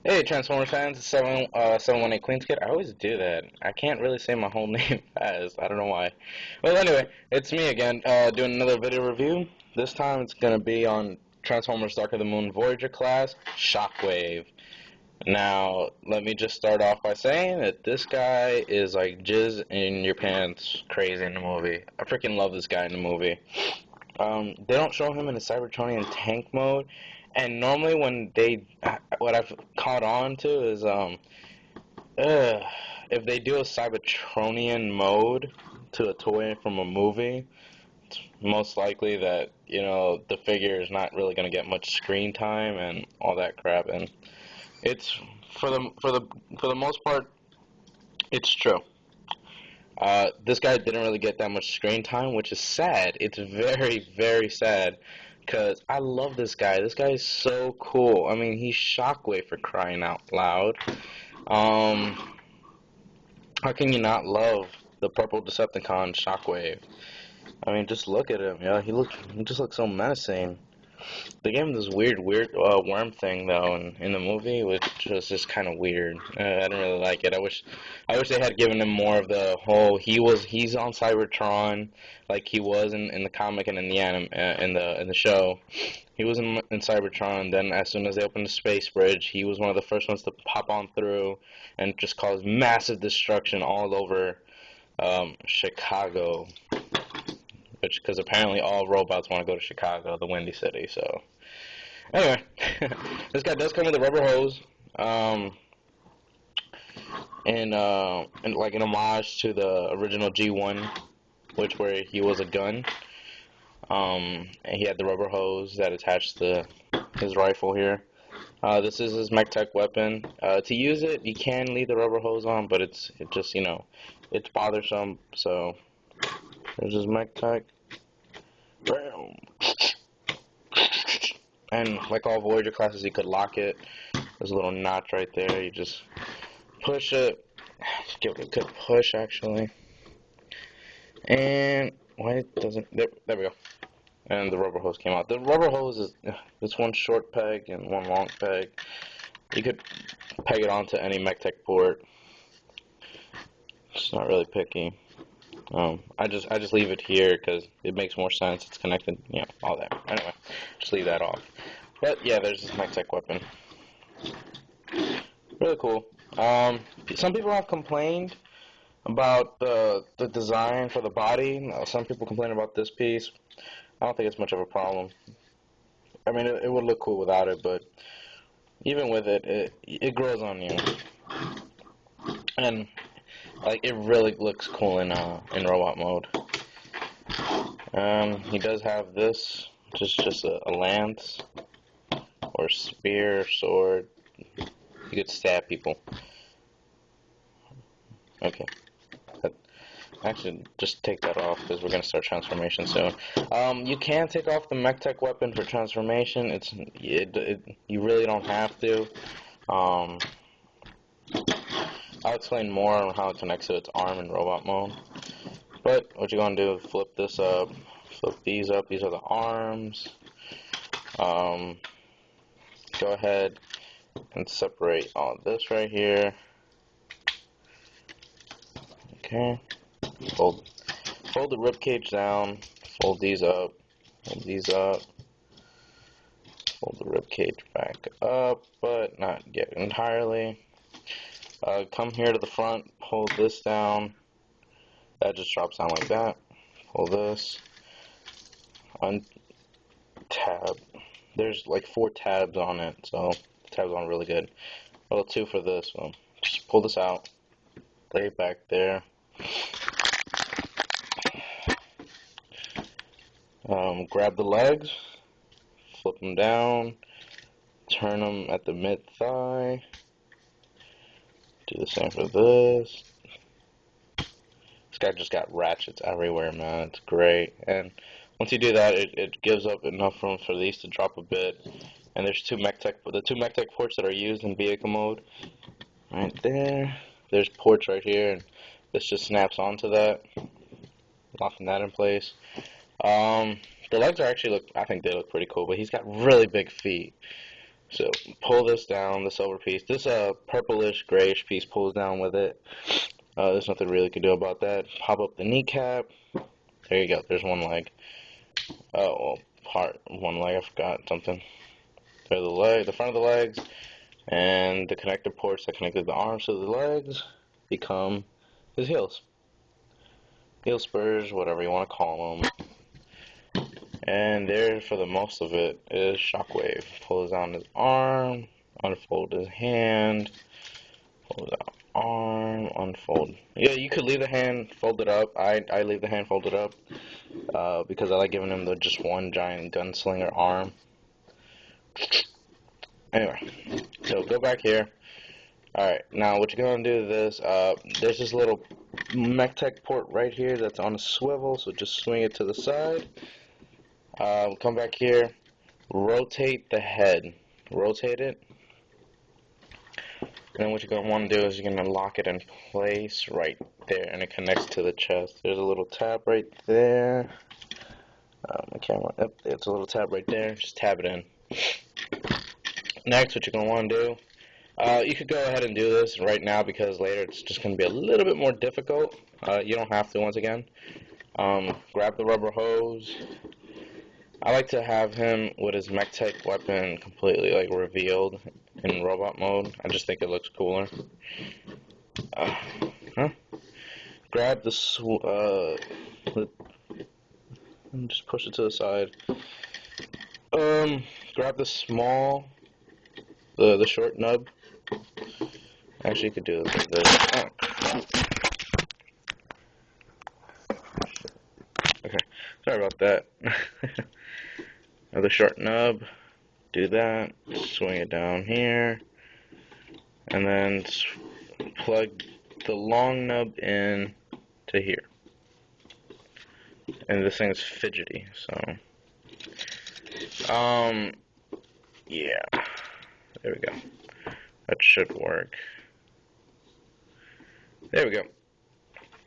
Hey, Transformers fans, 718 Queens Kid. I always do that. I can't really say my whole name fast. I don't know why. Well, anyway, it's me again, doing another video review. This time it's gonna be on Transformers Dark of the Moon Voyager class, Shockwave. Now, let me just start off by saying that this guy is like jizz in your pants crazy in the movie. I freaking love this guy in the movie. They don't show him in a Cybertronian tank mode, and normally when what I've caught on to is uh, if they do a Cybertronian mode to a toy from a movie, it's most likely that the figure is not really gonna get much screen time and all that crap, and it's for the most part, it's true. This guy didn't really get that much screen time, which is sad. It's very, very sad because I love this guy. This guy is so cool. I mean, he's Shockwave for crying out loud. Um, how can you not love the purple Decepticon Shockwave? I mean, just look at him. Yeah, he just looks so menacing. They gave him this weird worm thing though in the movie, which was just kind of weird. I didn't really like it. I wish they had given him more of the whole he's on Cybertron like he was in the comic and in the in the show. He was in Cybertron. Then as soon as they opened the space bridge, he was one of the first ones to pop on through and just cause massive destruction all over Chicago. Which, because apparently all robots want to go to Chicago, the Windy City. So anyway, this guy does come with a rubber hose, and like an homage to the original G1, which where he was a gun. And he had the rubber hose that attached to his rifle here. This is his MechTech weapon. To use it, you can leave the rubber hose on, but it just it's bothersome. So there's his MechTech. Bam. And like all Voyager classes, you could lock it. There's a little notch right there. You just push it. Just give it a good push, actually. And why it doesn't? There we go. And the rubber hose came out. The rubber hose is it's one short peg and one long peg. You could peg it onto any MechTech port. It's not really picky. I just leave it here because it makes more sense. It's connected, all that. Anyway, just leave that off. But yeah, there's this MechTech weapon. Really cool. Some people have complained about the design for the body. Some people complain about this piece. I don't think it's much of a problem. I mean, it would look cool without it, but even with it grows on you, and like it really looks cool in robot mode. He does have this, just a lance or spear, sword. You could stab people. Okay. Actually, just take that off because we're gonna start transformation soon. You can take off the MechTech weapon for transformation. You really don't have to. I'll explain more on how it connects to its arm in robot mode. But what you're gonna do is flip this up, flip these up. These are the arms. Go ahead and separate all this right here. Okay. Fold the rib cage down. Fold these up. Fold these up. Fold the rib cage back up, but not yet entirely. Come here to the front. Pull this down. That just drops down like that. Pull this. Untab. There's like 4 tabs on it, so the tabs aren't really good. Well, 2 for this one. Just pull this out. Lay it back there. Grab the legs, flip them down, turn them at the mid-thigh, do the same for this. This guy just got ratchets everywhere, man. It's great. And once you do that, it gives up enough room for these to drop a bit. And there's the two MechTech ports that are used in vehicle mode. Right there. There's ports right here, and this just snaps onto that, locking that in place. The legs are I think they look pretty cool, but he's got really big feet. So pull this down, the silver piece. This purplish grayish piece pulls down with it. There's nothing really you can do about that. Pop up the kneecap. There you go. There's one leg. Oh, well, one leg. I forgot something. There's the front of the legs, and the connector ports that connected the arms to the legs become his heels. Heel spurs, whatever you want to call them. And there, for the most of it, is Shockwave. Pulls down his arm, unfold his hand, pulls out arm, unfold. Yeah, you could leave the hand folded up. I leave the hand folded up because I like giving him just one giant gunslinger arm. Anyway, so go back here. Alright, now what you're going to do is there's this little MechTech port right here that's on a swivel, so just swing it to the side. Come back here, rotate the head, rotate it, and then what you're going to want to do is you're going to lock it in place right there, and it connects to the chest. There's a little tab right there. My camera, yep, it's a little tab right there, just tab it in. Next, what you're going to want to do, you could go ahead and do this right now because later it's just going to be a little bit more difficult. You don't have to, once again. Grab the rubber hose. I like to have him with his MechTech weapon completely revealed in robot mode. I just think it looks cooler. Grab the just push it to the side. Grab the the short nub. Actually, you could do this like this. Okay, sorry about that. The short nub, do that, swing it down here, and then plug the long nub in to here. And this thing is fidgety, so yeah, there we go. That should work. There we go.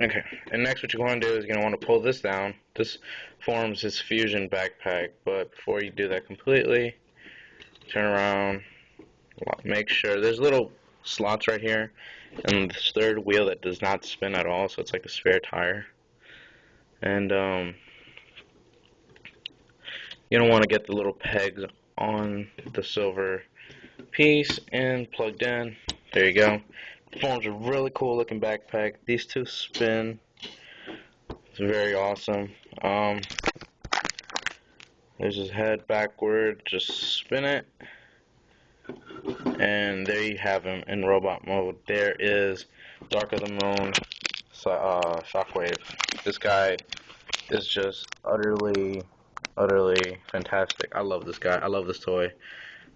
Okay, and next what you're going to do is you're going to want to pull this down. This forms his fusion backpack, but before you do that completely, turn around, make sure there's little slots right here, and this third wheel that does not spin at all, so it's like a spare tire. And you don't want to get the little pegs on the silver piece and plugged in. There you go. Forms a really cool looking backpack. These two spin. It's very awesome. There's his head backward. Just spin it. And there you have him in robot mode. There is Dark of the Moon Shockwave. This guy is just utterly fantastic. I love this guy. I love this toy.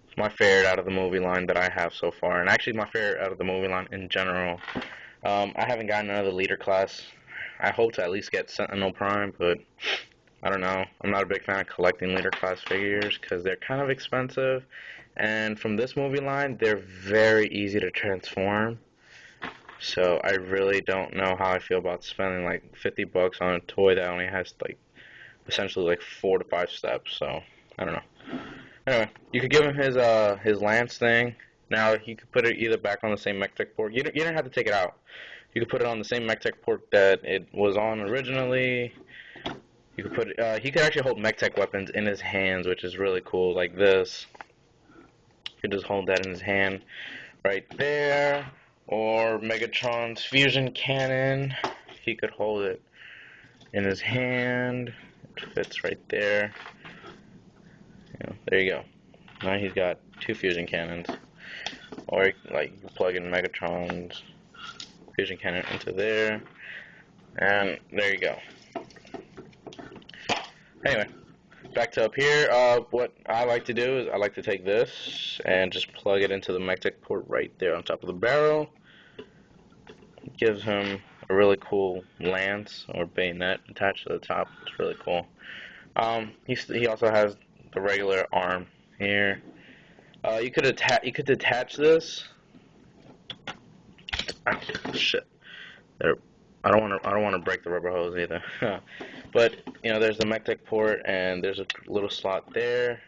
It's my favorite out of the movie line that I have so far, and actually my favorite out of the movie line in general. I haven't gotten another leader class. I hope to at least get Sentinel Prime, but I don't know. I'm not a big fan of collecting leader class figures because they're kind of expensive, and from this movie line, they're very easy to transform. So I really don't know how I feel about spending like 50 bucks on a toy that only has essentially 4 to 5 steps. So I don't know. Anyway, you could give him his lance thing. Now you could put it either back on the same MechTech port. You don't have to take it out. You could put it on the same MechTech port that it was on originally. You could put he could actually hold MechTech weapons in his hands, which is really cool. Like this. You could just hold that in his hand, right there. Or Megatron's fusion cannon. He could hold it in his hand. It fits right there. There you go. Now he's got 2 fusion cannons. Or you can plug in Megatron's fusion cannon into there. And there you go. Anyway, back to up here. What I like to do is I like to take this and just plug it into the MechTech port right there on top of the barrel. It gives him a really cool lance or bayonet attached to the top. It's really cool. He also has the regular arm here. You could detach this. Shit. There. I don't want to break the rubber hose either. But there's the MechTech port, and there's a little slot there.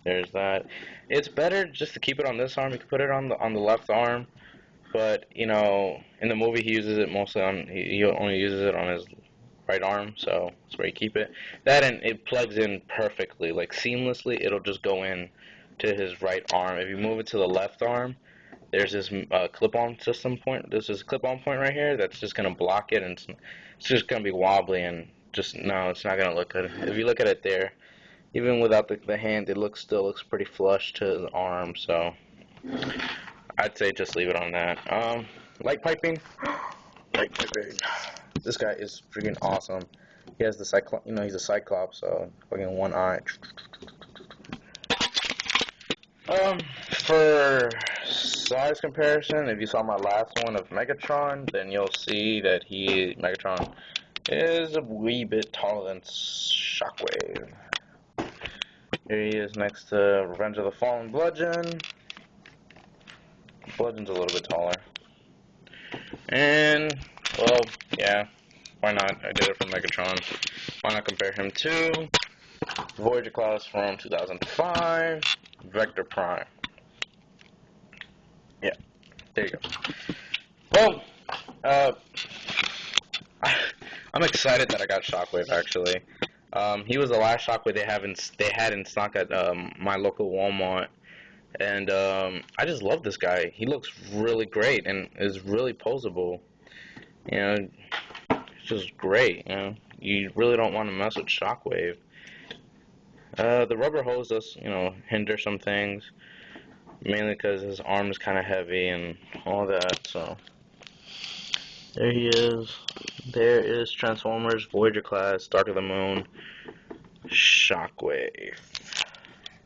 There's that. It's better just to keep it on this arm. You can put it on the left arm, but you know, in the movie he uses it mostly on he only uses it on his right arm, so that's where you keep it. That, and it plugs in perfectly, like seamlessly. It'll just go in to his right arm. If you move it to the left arm, there's this clip-on system point. This is a clip-on point right here that's just gonna block it, and it's just gonna be wobbly and just no, it's not gonna look good. If you look at it there, even without the hand, it still looks pretty flush to the arm. So I'd say just leave it on that. Light piping. Light piping. This guy is freaking awesome. He has the he's a Cyclops, so fucking one eye. For size comparison, if you saw my last one of Megatron, then you'll see that Megatron is a wee bit taller than Shockwave. Here he is next to Revenge of the Fallen Bludgeon. Bludgeon's a little bit taller. And, well, yeah, why not? I did it for Megatron. Why not compare him to Voyager class from 2005, Vector Prime. Yeah, there you go. Well, I'm excited that I got Shockwave, actually. He was the last Shockwave they had in stock at my local Walmart, and I just love this guy. He looks really great and is really posable. You know, it's just great. You know, you really don't want to mess with Shockwave. The rubber hose does, you know, hinder some things, mainly because his arm is kind of heavy and all that. So there he is. There is Transformers Voyager class, Dark of the Moon, Shockwave.